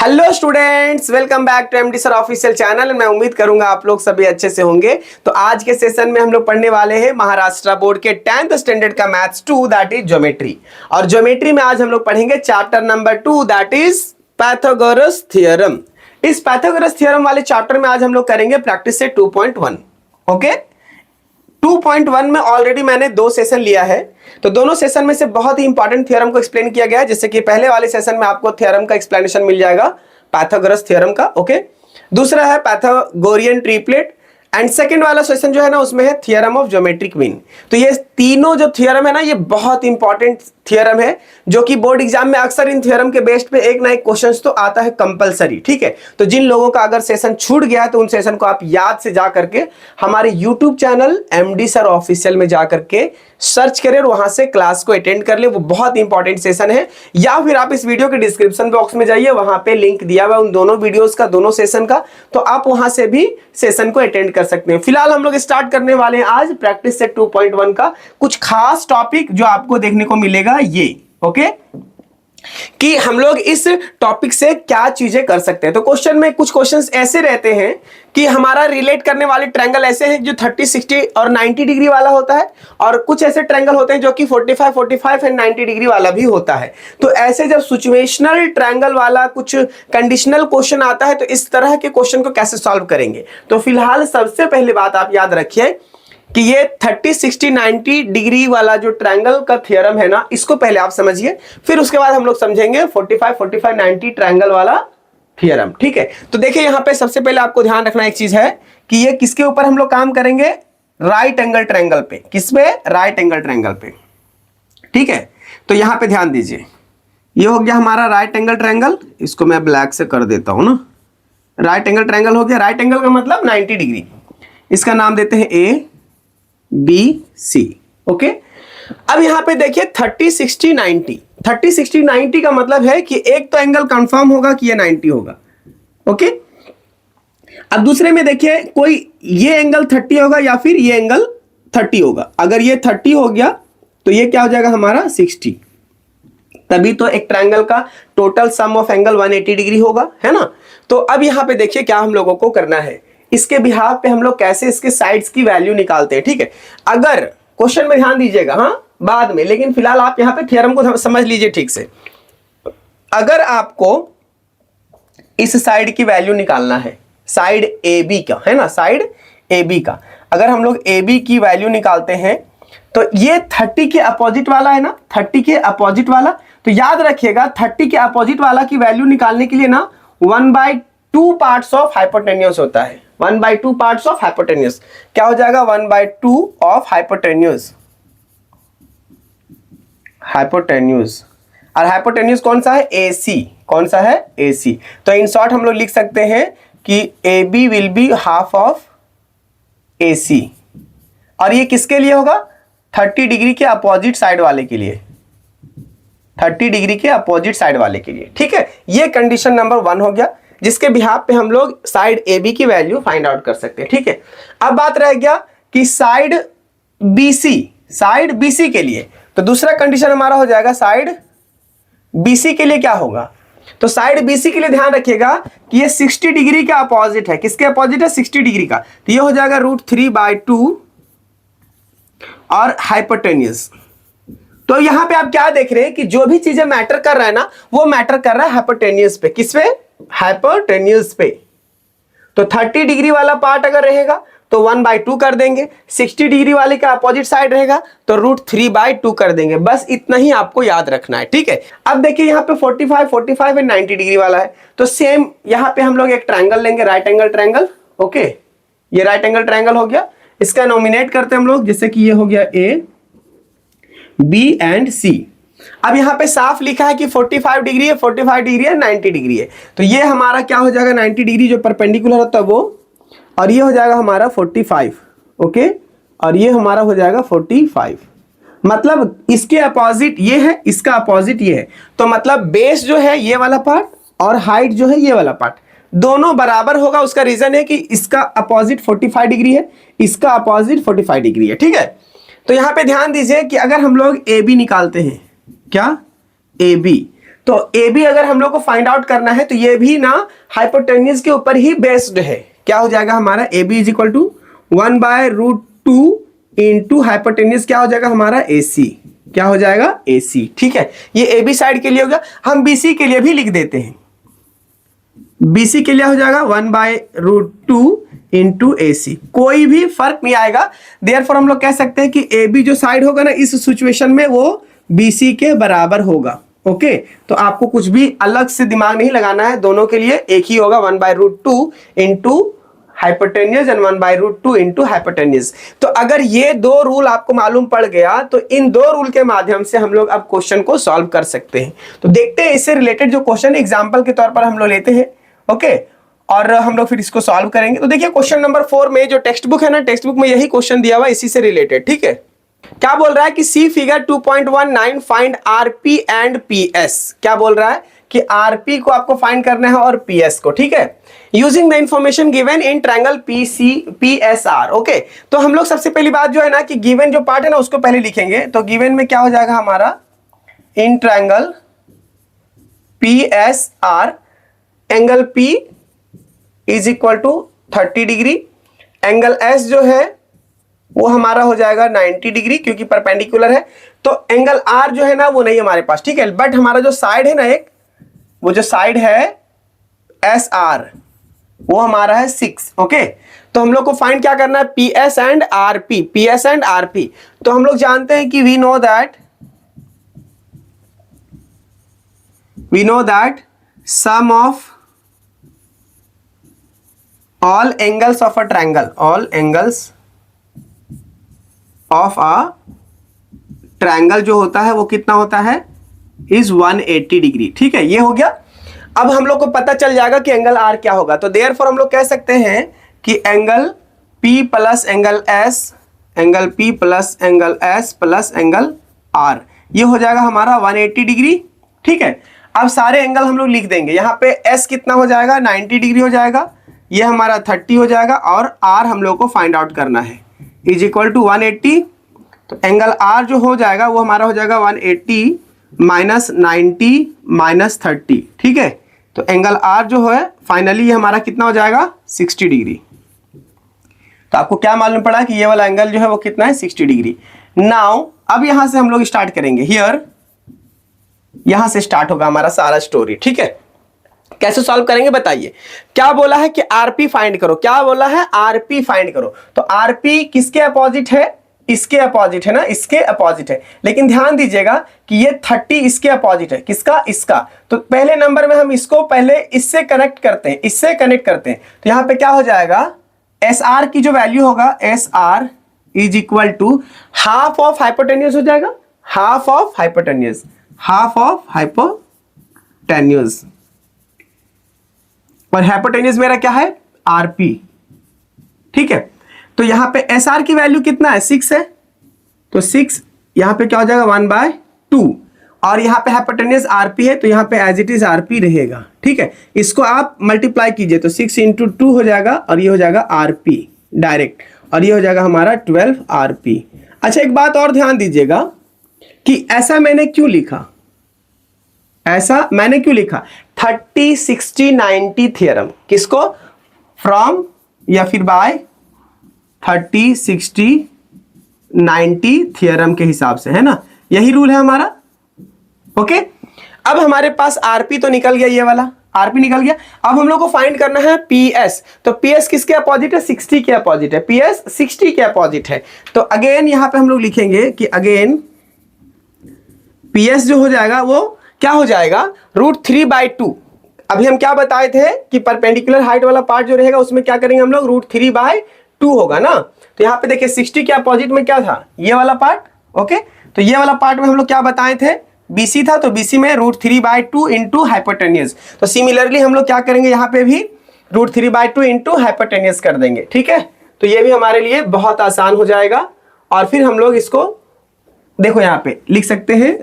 Hello students, welcome back to MD sir official channel. मैं उम्मीद करूंगा आप लोग सभी अच्छे से होंगे। तो आज के सेशन में हम लोग पढ़ने वाले हैं महाराष्ट्र बोर्ड के 10th स्टैंडर्ड का मैथ्स 2 दैट इज ज्योमेट्री। और ज्योमेट्री में आज हम लोग पढ़ेंगे chapter number 2 that is Pythagoras theorem. इस पाइथागोरस थ्योरम वाले चैप्टर में आज हम लोग करेंगे प्रैक्टिस से 2.1। ओके, 2.1 में ऑलरेडी मैंने 2 सेशन लिया है, तो दोनों सेशन में से बहुत ही इंपॉर्टेंट थ्योरम को एक्सप्लेन किया गया है। जैसे कि पहले वाले सेशन में आपको थ्योरम का एक्सप्लेनेशन मिल जाएगा पाइथागोरस थ्योरम का। ओके, दूसरा है पाइथागोरियन ट्रिपलेट एंड सेकंड वाला सेशन जो है ना उसमें है थ्योरम ऑफ ज्योमेट्रिक मीन। तो ये तीनों जो थ्योरम है ना ये बहुत इंपॉर्टेंट थ्योरम है, जो कि बोर्ड एग्जाम में अक्सर इन थ्योरम के बेस्ड पे एक ना एक क्वेश्चन तो आता है कंपलसरी। ठीक है, तो जिन लोगों का अगर सेशन छूट गया है तो उन सेशन को आप याद से जा करके हमारे YouTube channel MD sir official में जा करके सर्च करें और वहां से क्लास को अटेंड कर ले। वो बहुत इंपॉर्टेंट सेशन है। या फिर आप इस वीडियो के डिस्क्रिप्शन बॉक्स में जाइए, वहां पे लिंक दिया हुआ है उन दोनों वीडियोस का, दोनों सेशन का, तो आप वहां से भी सेशन को अटेंड कर सकते हैं। फिलहाल हम लोग स्टार्ट करने वाले हैं आज प्रैक्टिस सेट 2.1 का कुछ खास टॉपिक जो आपको देखने को मिलेगा ये। ओके, कि हम लोग इस टॉपिक से क्या चीजें कर सकते हैं। तो क्वेश्चन में कुछ क्वेश्चंस ऐसे रहते हैं कि हमारा रिलेट करने वाले ट्रायंगल ऐसे हैं जो 30, 60 और 90 डिग्री वाला होता है, और कुछ ऐसे ट्रायंगल होते हैं जो कि 45, 45 एंड 90 डिग्री वाला भी होता है। तो ऐसे जब सिचुएशनल ट्रायंगल वाला कुछ कंडीशनल क्वेश्चन आता है तो इस तरह के क्वेश्चन को कैसे सॉल्व करेंगे। तो फिलहाल सबसे पहले बात आप याद रखिए कि ये 30, 60, 90 डिग्री वाला जो ट्रायंगल का थ्योरम है ना, इसको पहले आप समझिए, फिर उसके बाद हम लोग समझेंगे 45, 45, 90 ट्रायंगल वाला थ्योरम। ठीक है, तो देखिए यहां पे सबसे पहले आपको ध्यान रखना एक चीज है कि ये किसके ऊपर हम लोग काम करेंगे, राइट एंगल ट्रायंगल पे। किस पे? राइट एंगल ट्रायंगल पे। ठीक है, तो यहां पे ध्यान दीजिए, ये हो गया हमारा राइट एंगल ट्रायंगल। इसको मैं ब्लैक से कर देता हूं ना। राइट एंगल ट्रायंगल हो गया। राइट एंगल का मतलब 90 डिग्री। इसका नाम देते हैं ए बी सी। ओके, अब यहां पे देखिए 30, 60, 90। 30, 60, 90 का मतलब है कि एक तो एंगल कंफर्म होगा कि ये 90 होगा। ओके, अब दूसरे में देखिए कोई ये एंगल 30 होगा या फिर ये एंगल 30 होगा। अगर ये 30 हो गया तो ये क्या हो जाएगा हमारा 60। तभी तो एक ट्रायंगल का total sum of angle 180 degree होगा, है ना। तो अब यहां पे देखिए क्या हम लोगों को करना है, इसके बिहाफ पे हम लोग कैसे इसके साइड्स की वैल्यू निकालते हैं। ठीक है, अगर क्वेश्चन में ध्यान दीजिएगा, हाँ बाद में, लेकिन फिलहाल आप यहां पे थ्योरम को समझ लीजिए ठीक से। अगर आपको इस साइड की वैल्यू निकालना है, साइड ए बी का, है ना, साइड ए बी का, अगर हम लोग ए बी की वैल्यू निकालते हैं तो ये 30 के अपोजिट वाला है ना, 30 के अपोजिट वाला। तो याद रखिएगा 30 के अपोजिट वाला की वैल्यू निकालने के लिए ना 1/2 पार्ट्स ऑफ हाइपोटेन्यूज होता है। 1/2 पार्ट्स ऑफ हाइपोटेन्यूज क्या हो जाएगा, 1/2 ऑफ हाइपोटेन्यूज। हाइपोटेन्यूज, और हाइपोटेन्यूज कौन सा है, ए सी। कौन सा है, ए सी। तो इन शॉर्ट हम लोग लिख सकते हैं कि A B will be half of A C. और ये किसके लिए होगा, 30 डिग्री के अपोजिट साइड वाले के लिए। 30 डिग्री के अपोजिट साइड वाले के लिए। ठीक है, ये कंडीशन नंबर 1 हो गया, जिसके बिहाफ पे हम लोग साइड ए बी की वैल्यू फाइंड आउट कर सकते हैं। ठीक है, अब बात रह गया कि side B C. Side B C के लिए तो दूसरा कंडीशन हमारा हो जाएगा साइड बी सी के लिए क्या होगा। तो साइड बी सी के लिए ध्यान रखिएगा कि ये 60 डिग्री का अपोजिट है। किसके अपोजिट है, 60 डिग्री का। तो ये हो जाएगा √3/2 और हाइपोटेन्यूज। तो यहां पे आप क्या देख रहे हैं कि जो भी चीजें मैटर कर रहा है ना, वो मैटर कर रहा है हाइपोटेन्यूज पे। किस पे, हाइपोटेन्यूज पे। तो 30 डिग्री वाला पार्ट अगर रहेगा तो 1/2 कर देंगे, 60 डिग्री वाले का अपोजिट साइड रहेगा तो √3/2 कर देंगे। बस इतना ही आपको याद रखना है। ठीक है, अब देखिए यहाँ पे 45, 45 एंड 90 डिग्री वाला है, तो सेम यहाँ पे हम लोग एक ट्रायंगल लेंगे, राइट एंगल ट्रायंगल। ओके, ये राइट एंगल ट्रायंगल हो गया। इसका नॉमिनेट करते हैं हम लोग, जैसे कि ये हो गया ए बी एंड सी। अब यहां पे साफ लिखा है कि 45 डिग्री है, 45 डिग्री है, 90 डिग्री है। तो ये हमारा क्या हो जाएगा, 90 डिग्री जो परपेंडिकुलर होता है वो, और ये हो जाएगा हमारा 45। ओके, और ये हमारा हो जाएगा 45। मतलब इसके अपोजिट ये है, इसका अपोजिट ये है। तो मतलब बेस जो है ये वाला पार्ट और हाइट जो है ये वाला पार्ट दोनों बराबर होगा। उसका रीजन है कि इसका अपोजिट 45 डिग्री है, इसका अपोजिट 45 डिग्री है। ठीक है, तो यहां पे ध्यान दीजिए कि अगर हम लोग ए बी निकालते हैं, क्या, ए बी, तो तो ए बी अगर हम लोग को फाइंड आउट करना है तो ये भी ना हाइपोटेन्यूज के ऊपर ही बेस्ड है। क्या हो जाएगा हमारा A B is equal to 1/√2 into hypotenuse क्या हो जाएगा हमारा ए सी। क्या हो जाएगा ए सी। ठीक है, ये ए बी साइड के लिए होगा। हम बी सी के लिए भी लिख देते हैं। बी सी के लिए हो जाएगा 1/√2 इंटू ए सी। कोई भी फर्क नहीं आएगा। देयरफॉर हम लोग कह सकते हैं कि ए बी जो साइड होगा ना इस सिचुएशन में वो बी सी के बराबर होगा। ओके, तो आपको कुछ भी अलग से दिमाग नहीं लगाना है, दोनों के लिए एक ही होगा 1/√2 into hypotenuse and 1/√2 into hypotenuse. तो अगर ये दो रूल आपको मालूम पड़ गया तो इन दो रूल के माध्यम से हम लोग अब क्वेश्चन को सॉल्व कर सकते हैं। तो देखते हैं इससे रिलेटेड जो क्वेश्चन एग्जाम्पल के तौर पर हम लोग लेते हैं। ओके, और हम लोग फिर इसको सॉल्व करेंगे। तो देखिए क्वेश्चन नंबर 4 में जो टेक्स्ट बुक है ना, टेक्स्ट बुक में यही क्वेश्चन दिया हुआ इसी से रिलेटेड। ठीक है, क्या बोल रहा है कि see figure 2.19 find RP and PS. क्या बोल रहा है कि आरपी को आपको फाइंड करना है और पीएस को। ठीक है, using the information given in triangle PSR. Okay, तो हम लोग सबसे पहली बात जो है ना कि गिवन जो पार्ट है ना उसको पहले लिखेंगे। तो गिवन में क्या हो जाएगा हमारा, in triangle PSR angle P is equal to 30 degree, angle S जो है वो हमारा हो जाएगा 90 डिग्री क्योंकि परपेंडिकुलर है। तो एंगल R जो है ना वो नहीं हमारे पास। ठीक है, बट हमारा जो साइड है ना एक, वो जो साइड है SR वो हमारा है 6। ओके, तो हम लोग को फाइंड क्या करना है, PS and RP। PS and RP तो हम लोग जानते हैं कि we know that sum of all angles of a triangle, all angles of a triangle जो होता है वो कितना होता है, is 180 डिग्री। ठीक है, ये हो गया। अब हम लोग को पता चल जाएगा कि एंगल R क्या होगा। तो देयरफॉर हम लोग कह सकते हैं कि angle P plus angle S, angle P plus angle S plus angle R ये हो जाएगा हमारा 180 डिग्री। ठीक है, अब सारे एंगल हम लोग लिख देंगे। यहाँ पे S कितना हो जाएगा, 90 डिग्री हो जाएगा, ये हमारा 30 हो जाएगा, और R हम लोग को फाइंड आउट करना है इज इक्वल टू 180। तो एंगल R जो हो जाएगा वो हमारा हो जाएगा 180 माइनस 90 माइनस 30। ठीक है, तो एंगल R जो है फाइनली ये हमारा कितना हो जाएगा, 60 डिग्री। तो आपको क्या मालूम पड़ा कि ये वाला एंगल जो है वो कितना है, 60 डिग्री। नाउ अब यहां से हम लोग स्टार्ट करेंगे। हियर यहां से स्टार्ट होगा हमारा सारा स्टोरी। ठीक है, कैसे सॉल्व करेंगे बताइए। क्या बोला है कि आरपी फाइंड करो, क्या बोला है, आरपी फाइंड करो। तो आरपी किसके अपोजिट है, इसके अपोजिट है ना, इसके अपोजिट है। लेकिन ध्यान दीजिएगा कि ये 30 इसके अपोजिट है, किसका, इसका। तो पहले नंबर में हम इसको पहले इससे कनेक्ट करते हैं, इससे कनेक्ट करते हैं। तो यहां पे क्या हो जाएगा, एस आर की जो वैल्यू होगा, S R is equal to half of hypotenuse हो जाएगा, half of hypotenuse, half of hypotenuse. और हाइपोटेन्यूज मेरा क्या है, आरपी। ठीक है, तो यहां पे एस आर की वैल्यू कितना है, 6 है। तो 6 यहां पे क्या हो जाएगा, 1/2। और यहां पे हाइपोटेन्यूज आरपी है तो यहां पे एज इट इज आरपी रहेगा। ठीक है, इसको आप मल्टीप्लाई कीजिए तो 6 × 2 हो जाएगा, और ये हो जाएगा आरपी डायरेक्ट, और ये हो जाएगा हमारा 12 आरपी। अच्छा, एक बात और ध्यान दीजिएगा कि ऐसा मैंने क्यों लिखा, ऐसा मैंने क्यों लिखा, 30 60 90 थ्योरम। किसको, फ्रॉम या फिर बाय 30 60 90 थ्योरम के हिसाब से, है ना, यही रूल है हमारा। ओके, अब हमारे पास आरपी तो निकल गया, ये वाला आरपी निकल गया। अब हम लोग को फाइंड करना है पीएस। तो पीएस किसके अपोजिट है, 60 के अपोजिट है, पीएस 60 के अपोजिट है। तो अगेन यहां पे हम लोग लिखेंगे कि अगेन पीएस जो हो जाएगा वो क्या हो जाएगा, √3/2। अभी हम क्या बताए थे कि परपेंडिकुलर हाइट वाला पार्ट जो रहेगा उसमें क्या करेंगे हम लोग, √3/2 होगा ना। तो यहाँ पे देखिए 60 के अपोजिट में क्या था, ये वाला पार्ट। ओके, तो ये वाला पार्ट में हम लोग क्या बताए थे, BC था, तो BC में √3/2 इंटू हाइपोटेन्यूज। तो सिमिलरली हम लोग क्या करेंगे, यहाँ पे भी √3/2 इंटू हाइपोटेन्यूज कर देंगे। ठीक है, तो ये भी हमारे लिए बहुत आसान हो जाएगा। और फिर हम लोग इसको देखो यहाँ पे लिख सकते हैं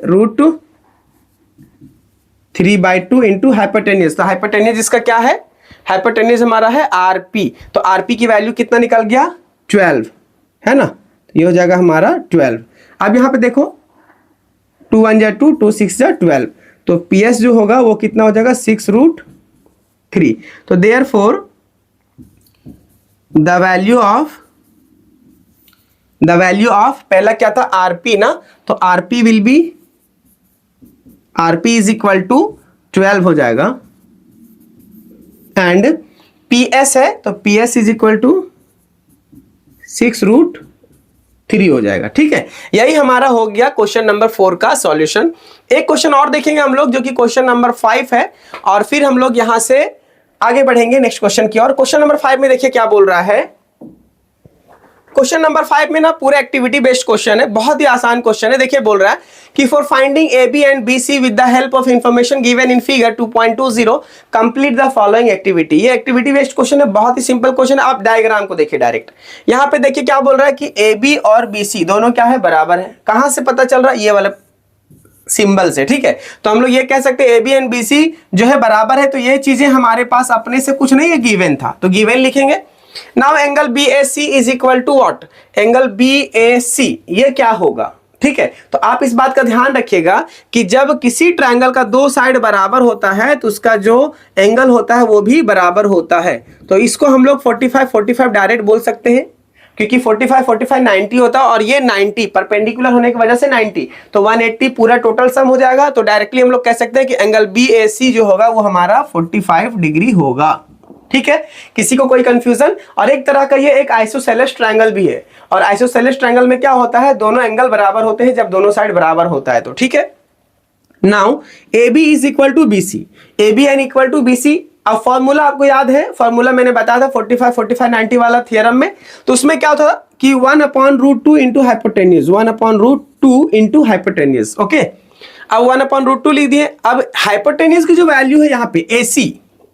√3/2 इंटू हाइपोटेन्यूज। तो हाइपोटेन्यूज इसका क्या है, हाइपोटेन्यूज हमारा है आरपी। तो आरपी की वैल्यू कितना निकल गया, 12, है ना। तो ये हो जाएगा हमारा 12। अब यहाँ पे देखो 2 1 जा 2, 2 6 जा 12। तो PS जो होगा वो कितना हो जाएगा 6√3। तो देयरफॉर द वैल्यू ऑफ पहला क्या था RP ना, तो RP will be RP is equal to 12 हो जाएगा एंड PS है तो PS इज इक्वल टू 6√3 हो जाएगा। ठीक है, यही हमारा हो गया क्वेश्चन नंबर 4 का सॉल्यूशन। एक क्वेश्चन और देखेंगे हम लोग जो कि क्वेश्चन नंबर 5 है और फिर हम लोग यहां से आगे बढ़ेंगे नेक्स्ट क्वेश्चन की ओर। क्वेश्चन नंबर 5 में देखिए क्या बोल रहा है। क्वेश्चन नंबर 5 में ना पूरा एक्टिविटी बेस्ड क्वेश्चन है, बहुत ही आसान क्वेश्चन है। देखिए बोल रहा है कि for finding AB and BC with the help of information given in figure 2.20 complete the following activity. ये एक्टिविटी बेस्ड क्वेश्चन है, बहुत ही सिंपल क्वेश्चन है। आप डायग्राम को देखिए डायरेक्ट, यहाँ पे देखिए क्या बोल रहा है कि AB और BC दोनों क्या है बराबर है। कहां से पता चल रहा है, ये वाला सिंबल से। ठीक है, तो हम लोग ये कह सकते हैं AB एंड BC जो है बराबर है, तो ये चीजें हमारे पास अपने से कुछ नहीं है, गिवन था तो गिवन लिखेंगे। Now angle BAC is equal to what, angle BAC ये क्या होगा। ठीक है, तो आप इस बात का ध्यान रखिएगा कि जब किसी ट्रायंगल का दो साइड बराबर होता है तो उसका जो एंगल होता है वो भी बराबर होता है। तो इसको हम लोग 45 डायरेक्ट बोल सकते हैं क्योंकि 45 90 होता है और ये 90 परपेंडिकुलर होने की वजह से 90, तो 180 पूरा टोटल सम हो जाएगा। तो डायरेक्टली हम लोग कह सकते हैं कि एंगल BAC जो होगा वो हमारा 45 डिग्री होगा। ठीक है, किसी को कोई कंफ्यूजन। और एक तरह का ये एक आइसोसेलेस ट्रायंगल भी है और आइसोसेलेस ट्रायंगल में क्या होता है, दोनों एंगल बराबर होते हैं जब दोनों साइड बराबर होता है तो। ठीक है, now AB is equal to BC, AB and equal to BC। अब फॉर्मूला आपको याद है, फॉर्मूला मैंने बताया था 45 90 वाला थियरम में, तो उसमें क्या होता कि 1/√2 into hypotenuse, 1/√2 into hypotenuse. Okay, अब 1/√2 लिख दिए। अब हाइपोटेन्यूज की जो वैल्यू है यहाँ पे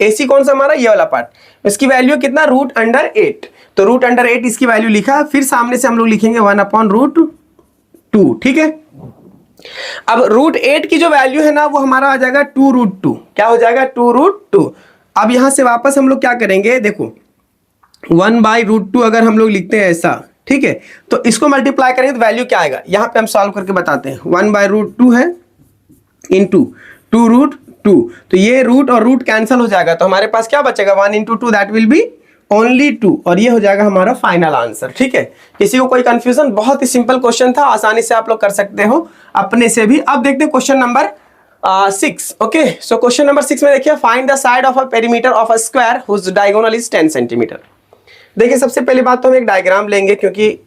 AC कौन सा हमारा, ये वाला पार्ट, इसकी वैल्यू कितना √8, तो √8 इसकी वैल्यू लिखा। फिर सामने से हम लोग लिखेंगे 1/√2। ठीक है, अब √8 की जो वैल्यू है ना वो हमारा आ जाएगा 2√2। क्या हो जाएगा 2√2। अब यहां से वापस हम लोग क्या करेंगे, देखो 1/√2 अगर हम लोग लिखते हैं ऐसा, ठीक है, तो इसको मल्टीप्लाई करेंगे तो वैल्यू क्या आएगा, यहां पे हम सॉल्व करके बताते हैं। 1/√2 है इंटू 2√2, तो ये रूट और रूट कैंसिल हो जाएगा, तो हमारे पास क्या बचेगा 1 into 2 that will be only 2, और ये हो जाएगा हमारा फाइनल आंसर। ठीक है, किसी को कोई कंफ्यूजन, बहुत ही सिंपल क्वेश्चन था, आसानी से आप लोग कर सकते हो अपने से भी। अब देखते हैं question number 6। Okay, so question number 6 में देखिए find the side of a perimeter of a square whose diagonal is 10 centimetre. देखिए सबसे पहली बात तो हम एक डायग्राम लेंगे क्योंकि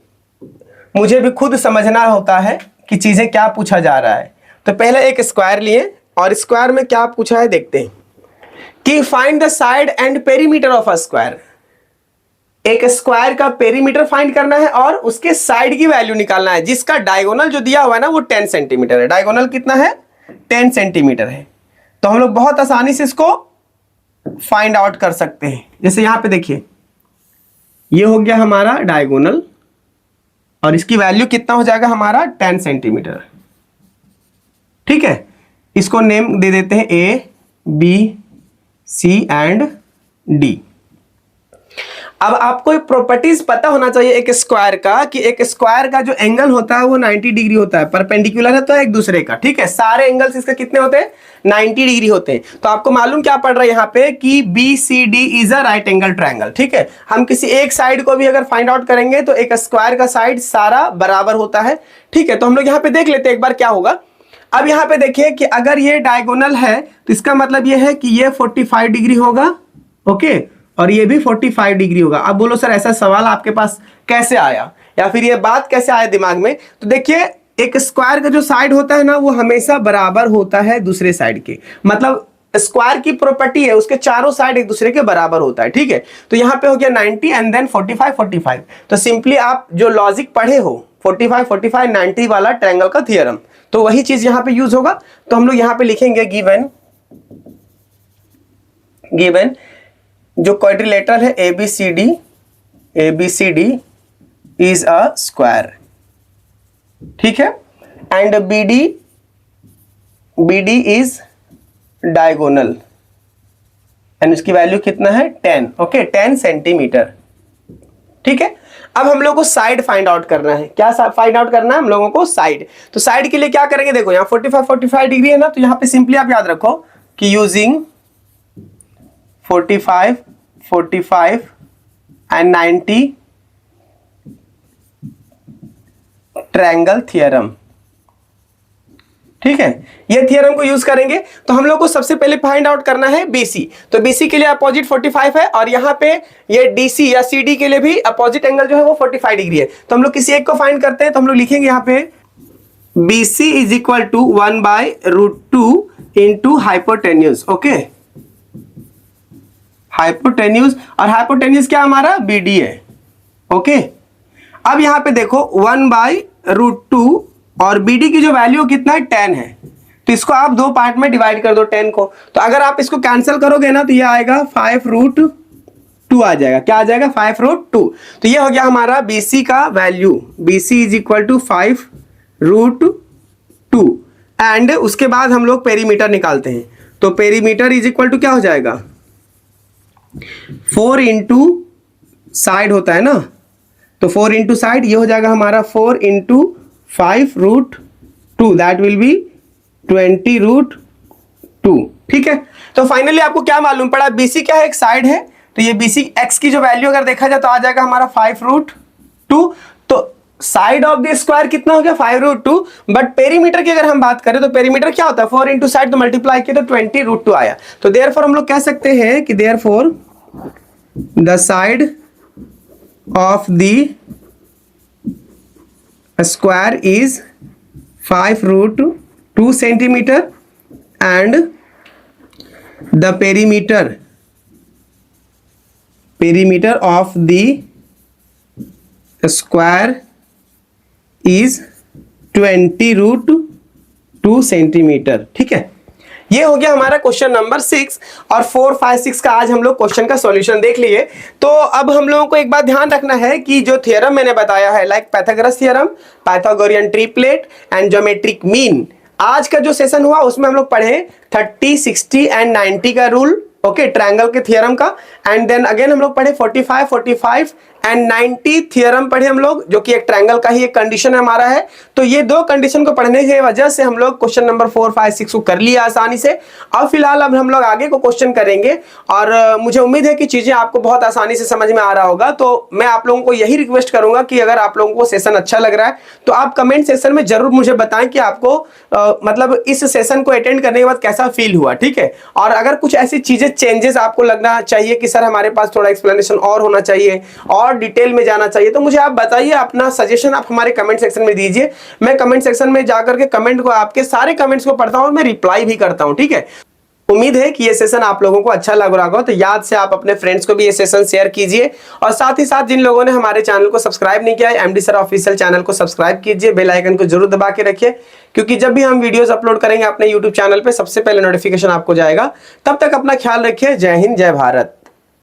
मुझे भी खुद समझना होता है कि चीजें क्या पूछा जा रहा है। तो पहले एक स्क्वायर लिए और स्क्वायर में क्या पूछा है देखते हैं कि find the side and perimeter of a square. एक स्क्वायर का पेरीमीटर फाइंड करना है और उसके साइड की वैल्यू निकालना है, जिसका डायगोनल जो दिया हुआ है ना वो 10 सेंटीमीटर है। डायगोनल कितना है 10 सेंटीमीटर है, तो हम लोग बहुत आसानी से इसको फाइंड आउट कर सकते हैं। जैसे यहां पे देखिए ये हो गया हमारा डायगोनल और इसकी वैल्यू कितना हो जाएगा हमारा 10 सेंटीमीटर। ठीक है, इसको नेम दे देते हैं A, B, C and D। अब आपको एक प्रॉपर्टीज पता होना चाहिए एक स्क्वायर का, कि एक स्क्वायर का जो एंगल होता है वो 90 डिग्री होता है, परपेंडिकुलर है तो एक दूसरे का। ठीक है, सारे एंगल्स इसके कितने होते हैं 90 डिग्री होते हैं। तो आपको मालूम क्या पड़ रहा है यहाँ पे कि BCD is a right angle triangle. ठीक है, हम किसी एक साइड को भी अगर फाइंड आउट करेंगे तो एक स्क्वायर का साइड सारा बराबर होता है। ठीक है, तो हम लोग यहाँ पे देख लेते हैं एक बार क्या होगा। अब यहाँ पे देखिए कि अगर ये डायगोनल है तो इसका मतलब ये है कि ये 45 डिग्री होगा। ओके, और ये भी 45 डिग्री होगा। अब बोलो सर ऐसा सवाल आपके पास कैसे आया या फिर ये बात कैसे आया दिमाग में। तो देखिए एक स्क्वायर का जो साइड होता है ना वो हमेशा बराबर होता है दूसरे साइड के, मतलब स्क्वायर की प्रॉपर्टी है उसके चारों साइड एक दूसरे के बराबर होता है। ठीक है, तो यहाँ पे हो गया 90 एंड देन 45 तो सिंपली आप जो लॉजिक पढ़े हो 45 90 वाला ट्रायंगल का थियरम, तो वही चीज यहां पे यूज होगा। तो हम लोग यहां पे लिखेंगे गिवन जो क्वाड्रिलेटरल है ABCD इज अ स्क्वायर। ठीक है, and BD is diagonal and उसकी वैल्यू कितना है 10। Okay, 10 centimetre. ठीक है। अब हम लोग को साइड फाइंड आउट करना है। क्या फाइंड आउट करना है हम लोगों को? साइड। तो साइड के लिए क्या करेंगे, देखो यहाँ 45 डिग्री है ना, तो यहाँ पे सिंपली आप याद रखो कि यूजिंग 45 एंड 90 ट्रायंगल थ्योरम, ठीक है। ये थ्योरम को यूज करेंगे। तो हम लोग को सबसे पहले फाइंड आउट करना है बीसी। तो बीसी के लिए अपोजिट 45 है और यहाँ पे ये डीसी या सीडी के लिए भी अपोजिट एंगल जो है वो 45 डिग्री है। तो हम लोग किसी एक को फाइंड करते हैं। तो हम लोग लिखेंगे यहाँ पे BC is equal to 1/√2 into hypotenuse. Okay, hypotenuse, और हाइपोटेन्यूज क्या हमारा? बीडी है। ओके, अब यहाँ पे देखो 1/√2 और BD की जो वैल्यू कितना है? 10 है। तो इसको आप दो पार्ट में डिवाइड कर दो 10 को। तो अगर आप इसको कैंसिल करोगे ना तो ये आएगा 5√2 आ जाएगा। क्या आ जाएगा? 5√2। तो ये हो गया हमारा BC का वैल्यू। BC is equal to 5√2 and उसके बाद हम लोग पेरीमीटर निकालते हैं। तो पेरीमीटर इज इक्वल टू क्या हो जाएगा? 4 इंटू साइड होता है ना, तो 4 इंटू साइड, ये हो जाएगा हमारा 4 इंटू 5√2, दैट विल बी 20√2। ठीक है। तो फाइनली आपको क्या मालूम पड़ा? BC क्या है? एक साइड है। तो ये BC x की जो वैल्यू अगर देखा जाए तो आ जाएगा हमारा 5√2। तो साइड ऑफ द स्क्वायर कितना हो गया? 5√2। बट पेरीमीटर की अगर हम बात करें तो पेरीमीटर क्या होता है? 4 इंटू साइड तो मल्टीप्लाई किया तो 20√2 आया। तो देयरफॉर हम लोग कह सकते हैं कि therefore the side of the square is 5√2 centimeter and the perimeter of the square is 20√2 centimeter। ठीक है, ये हो गया हमारा क्वेश्चन नंबर 6 और 4, 5, 6 का आज हम लोग क्वेश्चन का सॉल्यूशन देख लिए। तो अब हम लोगों को एक बात ध्यान रखना है कि जो थ्योरम मैंने बताया है like Pythagoras theorem, Pythagorean triplet and geometric mean, आज का जो सेशन हुआ उसमें हम लोग पढ़े 30, 60 एंड 90 का रूल, ओके, ट्रायंगल के थ्योरम का। एंड देन अगेन हम लोग पढ़े 45 एंड 90 थ्योरम पढ़े हम लोग, जो कि एक ट्रायंगल का ही एक कंडीशन हमारा है। तो ये दो कंडीशन को पढ़ने की वजह से हम लोग क्वेश्चन नंबर 4, 5, 6 को कर लिया आसानी से। अब फिलहाल अब हम लोग आगे को क्वेश्चन करेंगे और मुझे उम्मीद है कि चीजें आपको बहुत आसानी से समझ में आ रहा होगा। तो मैं आप लोगों को यही रिक्वेस्ट करूंगा कि अगर आप लोगों को सेशन अच्छा लग रहा है तो आप कमेंट सेक्शन में जरूर मुझे बताएं कि आपको मतलब इस सेशन को अटेंड करने के बाद कैसा फील हुआ। ठीक है, और अगर कुछ ऐसी चीजें चेंजेस आपको लगना चाहिए कि सर हमारे पास थोड़ा एक्सप्लेनेशन और होना चाहिए और डिटेल में जाना चाहिए, तो मुझे आप बताइए। अपना सजेशन आप हमारे कमेंट सेक्शन में दीजिए। मैं कमेंट सेक्शन में जाकर के कमेंट को, आपके सारे कमेंट्स को पढ़ता हूं और मैं रिप्लाई भी करता हूं। ठीक है, उम्मीद है कि ये सेशन आप लोगों को अच्छा लग रहा होगा। तो याद से आप अपने फ्रेंड्स को भी ये सेशन शेयर कीजिए और साथ ही साथ जिन लोगों ने हमारे चैनल को सब्सक्राइब नहीं किया है, एमडी सर ऑफिशियल चैनल को सब्सक्राइब कीजिए, बेल आइकन को जरूर दबा के रखिए, क्योंकि जब भी हम वीडियोस अपलोड करेंगे अपने यूट्यूब चैनल पे सबसे पहले नोटिफिकेशन आपको जाएगा। तब तक अपना ख्याल रखिए। जय हिंद, जय भारत।